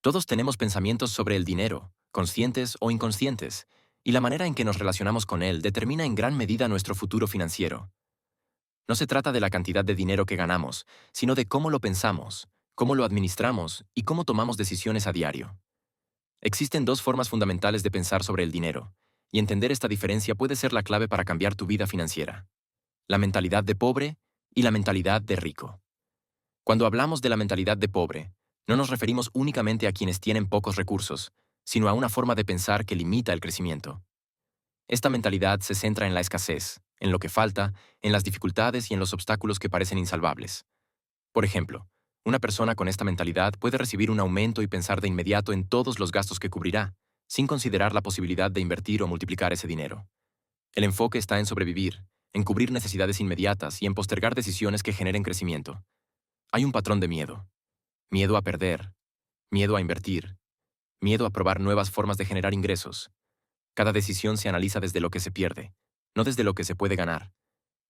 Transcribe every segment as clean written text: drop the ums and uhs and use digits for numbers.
Todos tenemos pensamientos sobre el dinero, conscientes o inconscientes, y la manera en que nos relacionamos con él determina en gran medida nuestro futuro financiero. No se trata de la cantidad de dinero que ganamos, sino de cómo lo pensamos, cómo lo administramos y cómo tomamos decisiones a diario. Existen dos formas fundamentales de pensar sobre el dinero, y entender esta diferencia puede ser la clave para cambiar tu vida financiera. La mentalidad de pobre y la mentalidad de rico. Cuando hablamos de la mentalidad de pobre, no nos referimos únicamente a quienes tienen pocos recursos, sino a una forma de pensar que limita el crecimiento. Esta mentalidad se centra en la escasez, en lo que falta, en las dificultades y en los obstáculos que parecen insalvables. Por ejemplo, una persona con esta mentalidad puede recibir un aumento y pensar de inmediato en todos los gastos que cubrirá, sin considerar la posibilidad de invertir o multiplicar ese dinero. El enfoque está en sobrevivir, en cubrir necesidades inmediatas y en postergar decisiones que generen crecimiento. Hay un patrón de miedo. Miedo a perder, miedo a invertir, miedo a probar nuevas formas de generar ingresos. Cada decisión se analiza desde lo que se pierde, no desde lo que se puede ganar.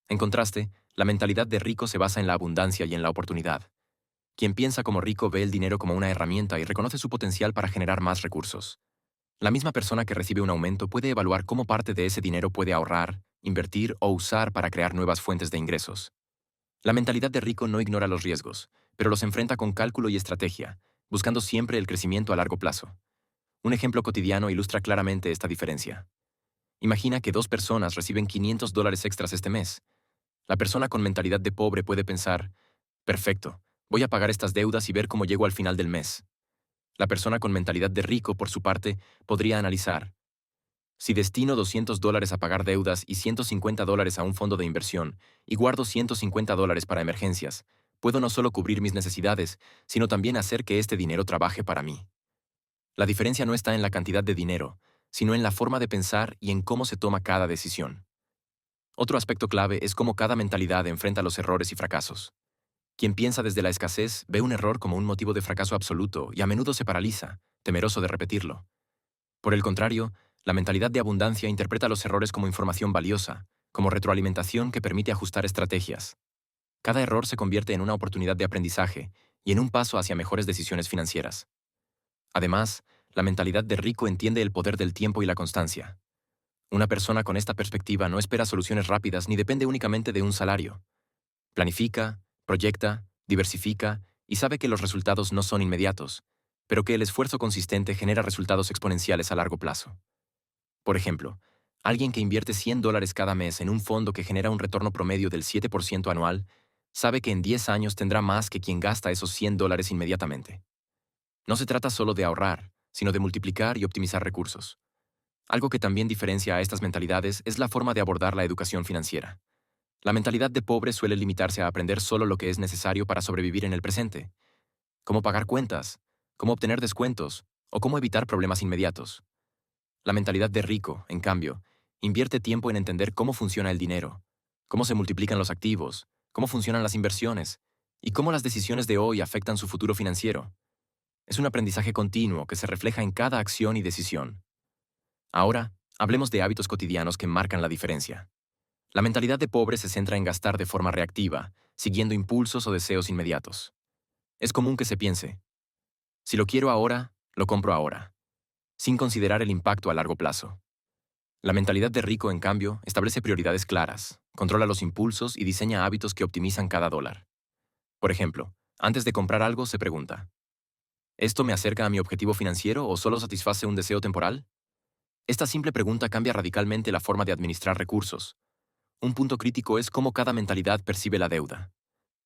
En contraste, la mentalidad de rico se basa en la abundancia y en la oportunidad. Quien piensa como rico ve el dinero como una herramienta y reconoce su potencial para generar más recursos. La misma persona que recibe un aumento puede evaluar cómo parte de ese dinero puede ahorrar, invertir o usar para crear nuevas fuentes de ingresos. La mentalidad de rico no ignora los riesgos, pero los enfrenta con cálculo y estrategia, buscando siempre el crecimiento a largo plazo. Un ejemplo cotidiano ilustra claramente esta diferencia. Imagina que dos personas reciben $500 extras este mes. La persona con mentalidad de pobre puede pensar, perfecto, voy a pagar estas deudas y ver cómo llego al final del mes. La persona con mentalidad de rico, por su parte, podría analizar, si destino $200 a pagar deudas y $150 a un fondo de inversión y guardo $150 para emergencias, puedo no solo cubrir mis necesidades, sino también hacer que este dinero trabaje para mí. La diferencia no está en la cantidad de dinero, sino en la forma de pensar y en cómo se toma cada decisión. Otro aspecto clave es cómo cada mentalidad enfrenta los errores y fracasos. Quien piensa desde la escasez ve un error como un motivo de fracaso absoluto y a menudo se paraliza, temeroso de repetirlo. Por el contrario, la mentalidad de abundancia interpreta los errores como información valiosa, como retroalimentación que permite ajustar estrategias. Cada error se convierte en una oportunidad de aprendizaje y en un paso hacia mejores decisiones financieras. Además, la mentalidad de rico entiende el poder del tiempo y la constancia. Una persona con esta perspectiva no espera soluciones rápidas ni depende únicamente de un salario. Planifica, proyecta, diversifica y sabe que los resultados no son inmediatos, pero que el esfuerzo consistente genera resultados exponenciales a largo plazo. Por ejemplo, alguien que invierte $100 cada mes en un fondo que genera un retorno promedio del 7% anual, sabe que en 10 años tendrá más que quien gasta esos $100 inmediatamente. No se trata solo de ahorrar, sino de multiplicar y optimizar recursos. Algo que también diferencia a estas mentalidades es la forma de abordar la educación financiera. La mentalidad de pobre suele limitarse a aprender solo lo que es necesario para sobrevivir en el presente. Cómo pagar cuentas, cómo obtener descuentos o cómo evitar problemas inmediatos. La mentalidad de rico, en cambio, invierte tiempo en entender cómo funciona el dinero, cómo se multiplican los activos, cómo funcionan las inversiones y cómo las decisiones de hoy afectan su futuro financiero. Es un aprendizaje continuo que se refleja en cada acción y decisión. Ahora, hablemos de hábitos cotidianos que marcan la diferencia. La mentalidad de pobre se centra en gastar de forma reactiva, siguiendo impulsos o deseos inmediatos. Es común que se piense, si lo quiero ahora, lo compro ahora, sin considerar el impacto a largo plazo. La mentalidad de rico, en cambio, establece prioridades claras, controla los impulsos y diseña hábitos que optimizan cada dólar. Por ejemplo, antes de comprar algo se pregunta, ¿esto me acerca a mi objetivo financiero o solo satisface un deseo temporal? Esta simple pregunta cambia radicalmente la forma de administrar recursos. Un punto crítico es cómo cada mentalidad percibe la deuda.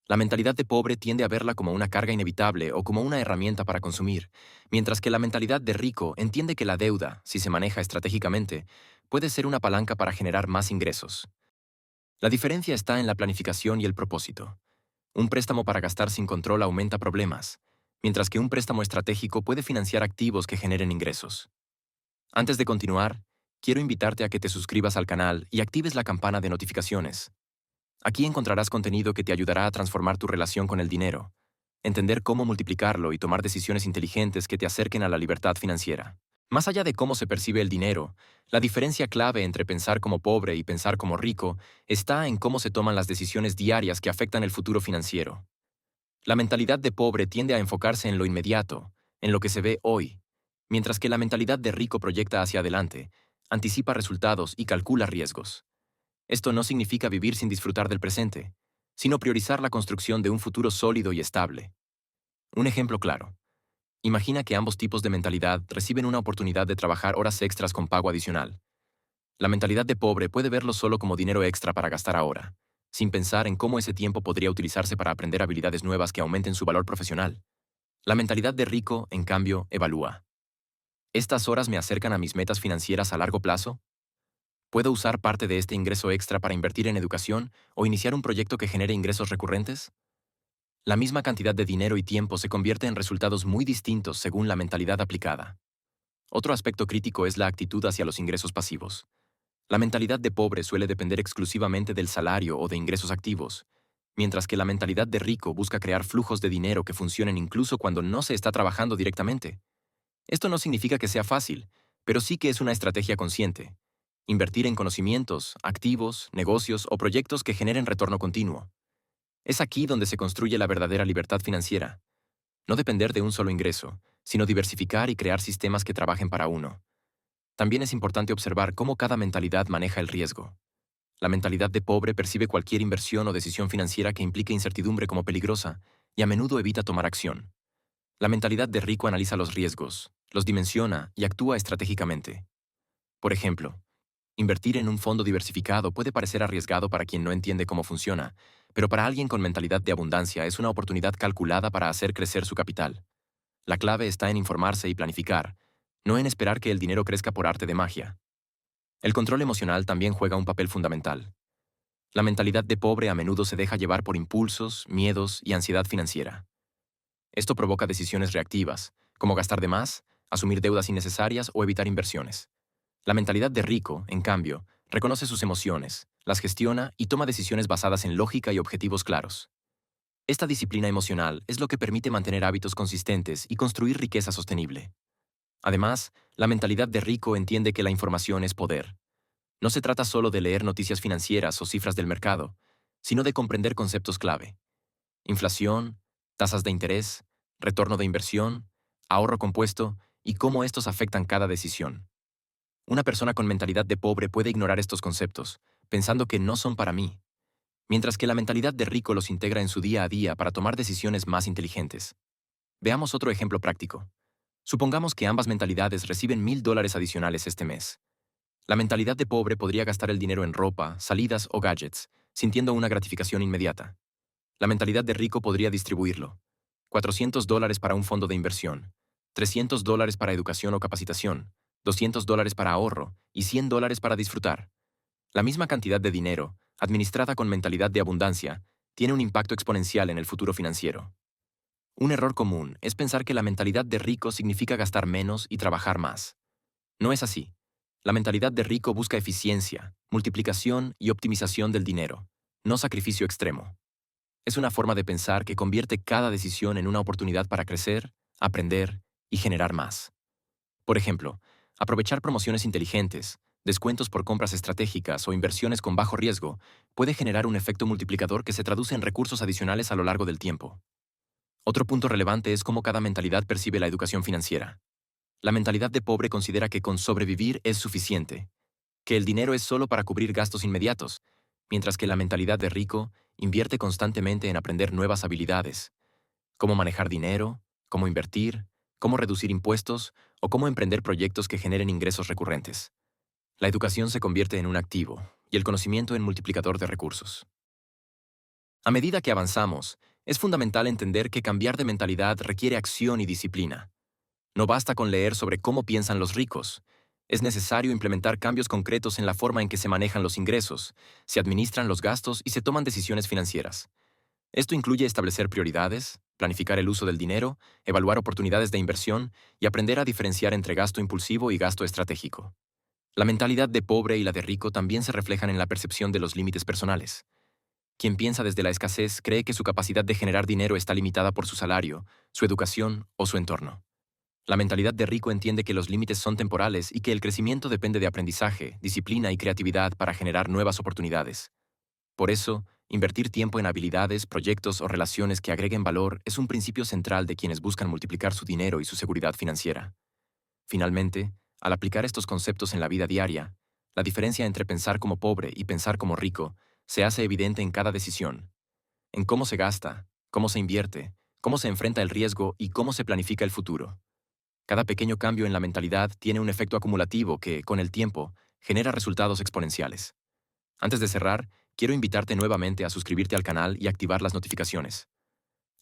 La mentalidad de pobre tiende a verla como una carga inevitable o como una herramienta para consumir, mientras que la mentalidad de rico entiende que la deuda, si se maneja estratégicamente, puede ser una palanca para generar más ingresos. La diferencia está en la planificación y el propósito. Un préstamo para gastar sin control aumenta problemas, mientras que un préstamo estratégico puede financiar activos que generen ingresos. Antes de continuar, quiero invitarte a que te suscribas al canal y actives la campana de notificaciones. Aquí encontrarás contenido que te ayudará a transformar tu relación con el dinero, entender cómo multiplicarlo y tomar decisiones inteligentes que te acerquen a la libertad financiera. Más allá de cómo se percibe el dinero, la diferencia clave entre pensar como pobre y pensar como rico está en cómo se toman las decisiones diarias que afectan el futuro financiero. La mentalidad de pobre tiende a enfocarse en lo inmediato, en lo que se ve hoy, mientras que la mentalidad de rico proyecta hacia adelante, anticipa resultados y calcula riesgos. Esto no significa vivir sin disfrutar del presente, sino priorizar la construcción de un futuro sólido y estable. Un ejemplo claro. Imagina que ambos tipos de mentalidad reciben una oportunidad de trabajar horas extras con pago adicional. La mentalidad de pobre puede verlo solo como dinero extra para gastar ahora, sin pensar en cómo ese tiempo podría utilizarse para aprender habilidades nuevas que aumenten su valor profesional. La mentalidad de rico, en cambio, evalúa. ¿Estas horas me acercan a mis metas financieras a largo plazo? ¿Puedo usar parte de este ingreso extra para invertir en educación o iniciar un proyecto que genere ingresos recurrentes? La misma cantidad de dinero y tiempo se convierte en resultados muy distintos según la mentalidad aplicada. Otro aspecto crítico es la actitud hacia los ingresos pasivos. La mentalidad de pobre suele depender exclusivamente del salario o de ingresos activos, mientras que la mentalidad de rico busca crear flujos de dinero que funcionen incluso cuando no se está trabajando directamente. Esto no significa que sea fácil, pero sí que es una estrategia consciente. Invertir en conocimientos, activos, negocios o proyectos que generen retorno continuo. Es aquí donde se construye la verdadera libertad financiera. No depender de un solo ingreso, sino diversificar y crear sistemas que trabajen para uno. También es importante observar cómo cada mentalidad maneja el riesgo. La mentalidad de pobre percibe cualquier inversión o decisión financiera que implique incertidumbre como peligrosa y a menudo evita tomar acción. La mentalidad de rico analiza los riesgos, los dimensiona y actúa estratégicamente. Por ejemplo, invertir en un fondo diversificado puede parecer arriesgado para quien no entiende cómo funciona, pero para alguien con mentalidad de abundancia es una oportunidad calculada para hacer crecer su capital. La clave está en informarse y planificar, no en esperar que el dinero crezca por arte de magia. El control emocional también juega un papel fundamental. La mentalidad de pobre a menudo se deja llevar por impulsos, miedos y ansiedad financiera. Esto provoca decisiones reactivas, como gastar de más, asumir deudas innecesarias o evitar inversiones. La mentalidad de rico, en cambio, reconoce sus emociones, las gestiona y toma decisiones basadas en lógica y objetivos claros. Esta disciplina emocional es lo que permite mantener hábitos consistentes y construir riqueza sostenible. Además, la mentalidad de rico entiende que la información es poder. No se trata solo de leer noticias financieras o cifras del mercado, sino de comprender conceptos clave. Inflación, tasas de interés, retorno de inversión, ahorro compuesto y cómo estos afectan cada decisión. Una persona con mentalidad de pobre puede ignorar estos conceptos, pensando que no son para mí, mientras que la mentalidad de rico los integra en su día a día para tomar decisiones más inteligentes. Veamos otro ejemplo práctico. Supongamos que ambas mentalidades reciben $1000 adicionales este mes. La mentalidad de pobre podría gastar el dinero en ropa, salidas o gadgets, sintiendo una gratificación inmediata. La mentalidad de rico podría distribuirlo. $400 para un fondo de inversión, $300 para educación o capacitación, $200 para ahorro y $100 para disfrutar. La misma cantidad de dinero, administrada con mentalidad de abundancia, tiene un impacto exponencial en el futuro financiero. Un error común es pensar que la mentalidad de rico significa gastar menos y trabajar más. No es así. La mentalidad de rico busca eficiencia, multiplicación y optimización del dinero, no sacrificio extremo. Es una forma de pensar que convierte cada decisión en una oportunidad para crecer, aprender y generar más. Por ejemplo, aprovechar promociones inteligentes, descuentos por compras estratégicas o inversiones con bajo riesgo puede generar un efecto multiplicador que se traduce en recursos adicionales a lo largo del tiempo. Otro punto relevante es cómo cada mentalidad percibe la educación financiera. La mentalidad de pobre considera que con sobrevivir es suficiente, que el dinero es solo para cubrir gastos inmediatos, mientras que la mentalidad de rico invierte constantemente en aprender nuevas habilidades, cómo manejar dinero, cómo invertir, cómo reducir impuestos o cómo emprender proyectos que generen ingresos recurrentes. La educación se convierte en un activo y el conocimiento en multiplicador de recursos. A medida que avanzamos, es fundamental entender que cambiar de mentalidad requiere acción y disciplina. No basta con leer sobre cómo piensan los ricos. Es necesario implementar cambios concretos en la forma en que se manejan los ingresos, se administran los gastos y se toman decisiones financieras. Esto incluye establecer prioridades, planificar el uso del dinero, evaluar oportunidades de inversión y aprender a diferenciar entre gasto impulsivo y gasto estratégico. La mentalidad de pobre y la de rico también se reflejan en la percepción de los límites personales. Quien piensa desde la escasez cree que su capacidad de generar dinero está limitada por su salario, su educación o su entorno. La mentalidad de rico entiende que los límites son temporales y que el crecimiento depende de aprendizaje, disciplina y creatividad para generar nuevas oportunidades. Por eso, Invertir tiempo en habilidades, proyectos o relaciones que agreguen valor es un principio central de quienes buscan multiplicar su dinero y su seguridad financiera. Finalmente, al aplicar estos conceptos en la vida diaria, la diferencia entre pensar como pobre y pensar como rico se hace evidente en cada decisión, en cómo se gasta, cómo se invierte, cómo se enfrenta el riesgo y cómo se planifica el futuro. Cada pequeño cambio en la mentalidad tiene un efecto acumulativo que, con el tiempo, genera resultados exponenciales. Antes de cerrar, quiero invitarte nuevamente a suscribirte al canal y activar las notificaciones.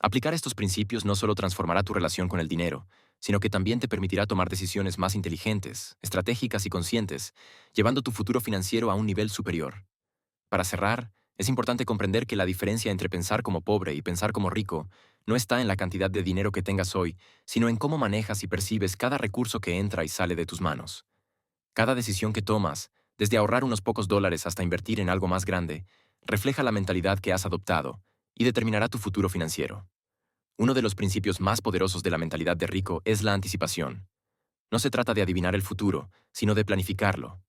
Aplicar estos principios no solo transformará tu relación con el dinero, sino que también te permitirá tomar decisiones más inteligentes, estratégicas y conscientes, llevando tu futuro financiero a un nivel superior. Para cerrar, es importante comprender que la diferencia entre pensar como pobre y pensar como rico no está en la cantidad de dinero que tengas hoy, sino en cómo manejas y percibes cada recurso que entra y sale de tus manos. Cada decisión que tomas, desde ahorrar unos pocos dólares hasta invertir en algo más grande, refleja la mentalidad que has adoptado y determinará tu futuro financiero. Uno de los principios más poderosos de la mentalidad de rico es la anticipación. No se trata de adivinar el futuro, sino de planificarlo.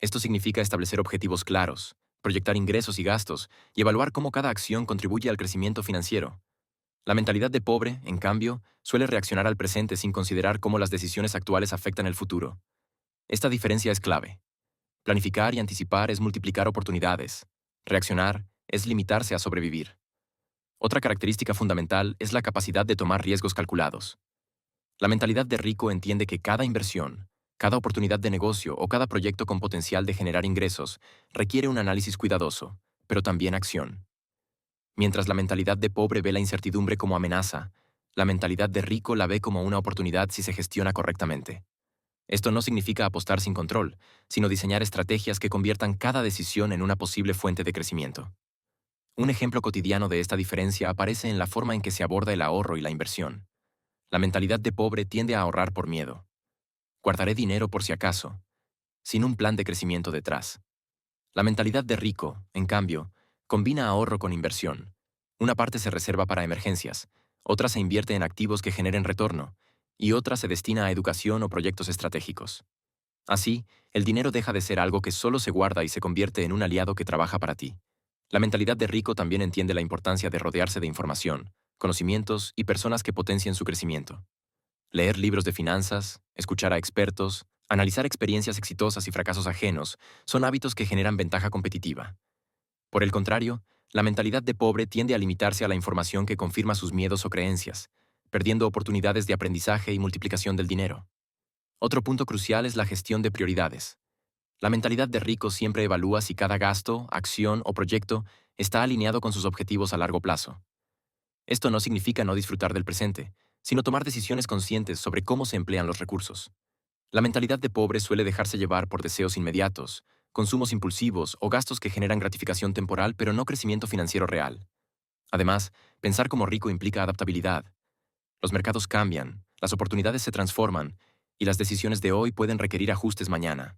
Esto significa establecer objetivos claros, proyectar ingresos y gastos y evaluar cómo cada acción contribuye al crecimiento financiero. La mentalidad de pobre, en cambio, suele reaccionar al presente sin considerar cómo las decisiones actuales afectan el futuro. Esta diferencia es clave. Planificar y anticipar es multiplicar oportunidades. Reaccionar es limitarse a sobrevivir. Otra característica fundamental es la capacidad de tomar riesgos calculados. La mentalidad de rico entiende que cada inversión, cada oportunidad de negocio o cada proyecto con potencial de generar ingresos requiere un análisis cuidadoso, pero también acción. Mientras la mentalidad de pobre ve la incertidumbre como amenaza, la mentalidad de rico la ve como una oportunidad si se gestiona correctamente. Esto no significa apostar sin control, sino diseñar estrategias que conviertan cada decisión en una posible fuente de crecimiento. Un ejemplo cotidiano de esta diferencia aparece en la forma en que se aborda el ahorro y la inversión. La mentalidad de pobre tiende a ahorrar por miedo. Guardaré dinero por si acaso, sin un plan de crecimiento detrás. La mentalidad de rico, en cambio, combina ahorro con inversión. Una parte se reserva para emergencias, otra se invierte en activos que generen retorno, y otra se destina a educación o proyectos estratégicos. Así, el dinero deja de ser algo que solo se guarda y se convierte en un aliado que trabaja para ti. La mentalidad de rico también entiende la importancia de rodearse de información, conocimientos y personas que potencien su crecimiento. Leer libros de finanzas, escuchar a expertos, analizar experiencias exitosas y fracasos ajenos son hábitos que generan ventaja competitiva. Por el contrario, la mentalidad de pobre tiende a limitarse a la información que confirma sus miedos o creencias, perdiendo oportunidades de aprendizaje y multiplicación del dinero. Otro punto crucial es la gestión de prioridades. La mentalidad de rico siempre evalúa si cada gasto, acción o proyecto está alineado con sus objetivos a largo plazo. Esto no significa no disfrutar del presente, sino tomar decisiones conscientes sobre cómo se emplean los recursos. La mentalidad de pobre suele dejarse llevar por deseos inmediatos, consumos impulsivos o gastos que generan gratificación temporal pero no crecimiento financiero real. Además, pensar como rico implica adaptabilidad. Los mercados cambian, las oportunidades se transforman y las decisiones de hoy pueden requerir ajustes mañana.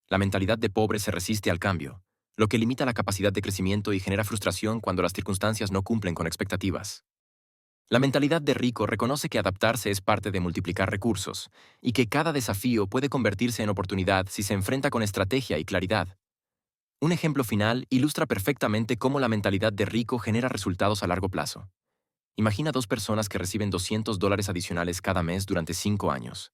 La mentalidad de pobre se resiste al cambio, lo que limita la capacidad de crecimiento y genera frustración cuando las circunstancias no cumplen con expectativas. La mentalidad de rico reconoce que adaptarse es parte de multiplicar recursos y que cada desafío puede convertirse en oportunidad si se enfrenta con estrategia y claridad. Un ejemplo final ilustra perfectamente cómo la mentalidad de rico genera resultados a largo plazo. Imagina dos personas que reciben $200 adicionales cada mes durante 5 años.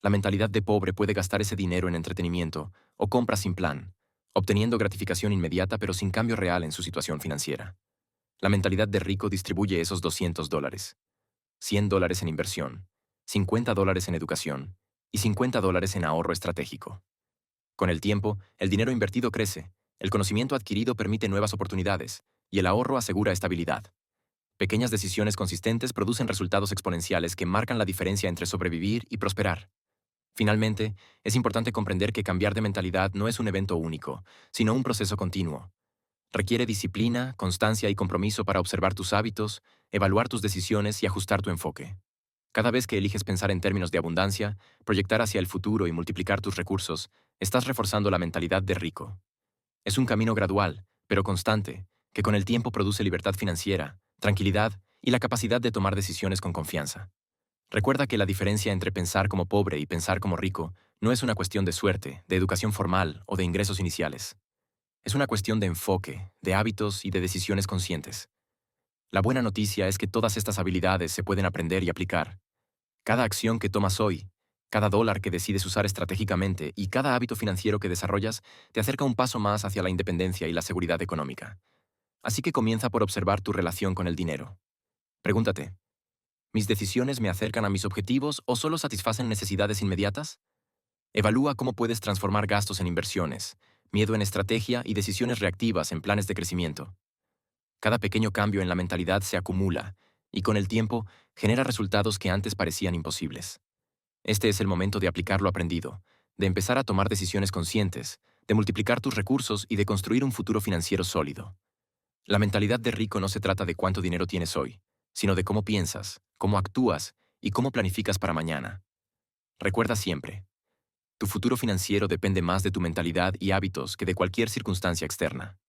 La mentalidad de pobre puede gastar ese dinero en entretenimiento o compras sin plan, obteniendo gratificación inmediata pero sin cambio real en su situación financiera. La mentalidad de rico distribuye esos $200, $100 en inversión, $50 en educación y $50 en ahorro estratégico. Con el tiempo, el dinero invertido crece, el conocimiento adquirido permite nuevas oportunidades y el ahorro asegura estabilidad. Pequeñas decisiones consistentes producen resultados exponenciales que marcan la diferencia entre sobrevivir y prosperar. Finalmente, es importante comprender que cambiar de mentalidad no es un evento único, sino un proceso continuo. Requiere disciplina, constancia y compromiso para observar tus hábitos, evaluar tus decisiones y ajustar tu enfoque. Cada vez que eliges pensar en términos de abundancia, proyectar hacia el futuro y multiplicar tus recursos, estás reforzando la mentalidad de rico. Es un camino gradual, pero constante, que con el tiempo produce libertad financiera, tranquilidad y la capacidad de tomar decisiones con confianza. Recuerda que la diferencia entre pensar como pobre y pensar como rico no es una cuestión de suerte, de educación formal o de ingresos iniciales. Es una cuestión de enfoque, de hábitos y de decisiones conscientes. La buena noticia es que todas estas habilidades se pueden aprender y aplicar. Cada acción que tomas hoy, cada dólar que decides usar estratégicamente y cada hábito financiero que desarrollas te acerca un paso más hacia la independencia y la seguridad económica. Así que comienza por observar tu relación con el dinero. Pregúntate, ¿mis decisiones me acercan a mis objetivos o solo satisfacen necesidades inmediatas? Evalúa cómo puedes transformar gastos en inversiones, miedo en estrategia y decisiones reactivas en planes de crecimiento. Cada pequeño cambio en la mentalidad se acumula y con el tiempo genera resultados que antes parecían imposibles. Este es el momento de aplicar lo aprendido, de empezar a tomar decisiones conscientes, de multiplicar tus recursos y de construir un futuro financiero sólido. La mentalidad de rico no se trata de cuánto dinero tienes hoy, sino de cómo piensas, cómo actúas y cómo planificas para mañana. Recuerda siempre, tu futuro financiero depende más de tu mentalidad y hábitos que de cualquier circunstancia externa.